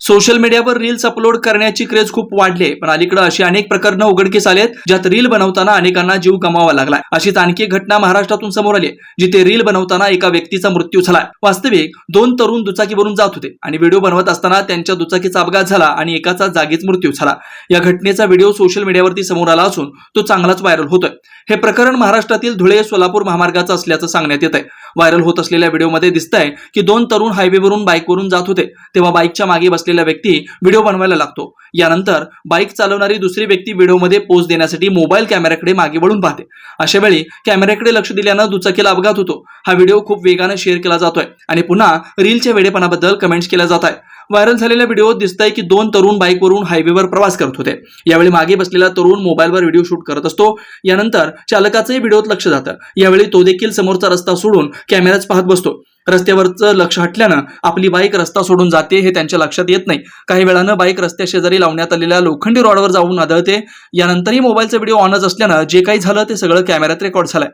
Social मीडियावर reels upload करण्याची craze खूप वाढली आहे, पण अलीकडे अशी अनेक प्रकरणं उघडकीस आलेत ज्यात रील बनवताना अनेकांना जीव गमवावा लागलाय. अशीच आणखी एक घटना महाराष्ट्रातून समोर आली आहे, जिथे रील बनवताना एका व्यक्तीचा मृत्यू झालाय. वास्तविक 2 तरुण दुचाकीवरून जात होते आणि व्हिडिओ बनवत असताना त्यांच्या दुचाकीचा अपघात झाला आणि एकाचा जागीच मृत्यू झाला. या घटनेचा व्हिडिओ सोशल मीडियावरती समोर आला असून तो चांगलाच व्हायरल होतोय. हे प्रकरण महाराष्ट्रातील धुळे सोलापूर महामार्गाचं असल्याचं सांगण्यात येत आहे. व्हायरल होत असलेल्या व्हिडिओमध्ये दिसतंय की 2 तरुण हायवेवरून बाईकवरून जात होते, तेव्हा बाईकच्या मागे बसलेला व्यक्ती व्हिडिओ बनवायला लागतो. यानंतर बाईक चालवणारी दुसरी व्यक्ती व्हिडिओमध्ये पोज देण्यासाठी मोबाईल कॅमेऱ्याकडे मागे वळून पाहते. अशा वेळी कॅमेऱ्याकडे लक्ष दिल्यानं दुचाकीला अपघात होतो. हा व्हिडिओ खूप वेगाने शेअर केला जातोय आणि पुन्हा रीलच्या वेडेपणाबद्दल कमेंट्स केल्या जात आहेत. व्हायरल झालेल्या व्हिडिओत दिसतंय की 2 तरुण बाईकवरून हायवेवर प्रवास करत होते. यावेळी मागे बसलेला तरुण मोबाईलवर व्हिडिओ शूट करत असतो. यानंतर चालकाचंही व्हिडिओत लक्ष जातं. यावेळी तो देखील समोरचा रस्ता सोडून कॅमेराच पाहत बसतो. रस्त्यावरचं लक्ष हटल्यानं आपली बाईक रस्ता सोडून जाते हे त्यांच्या लक्षात येत नाही. काही वेळानं बाईक रस्त्या शेजारी लावण्यात आलेल्या लोखंडी रॉडवर जाऊन आदळते. यानंतरही मोबाईलचा व्हिडिओ ऑनच असल्यानं जे काही झालं ते सगळं कॅमेऱ्यात रेकॉर्ड झालंय.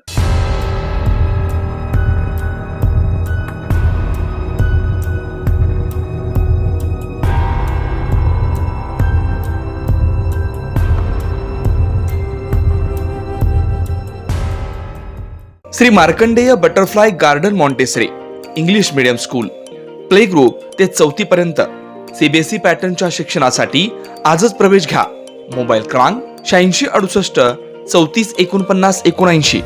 Shri Markandeya butterfly garden Montessori English medium school play group ते 4थी पर्यंत सीबीएसई पॅटर्नच्या शिक्षणासाठी आजच प्रवेश घ्या. मोबाईल क्रमांक 8668 34 49 79.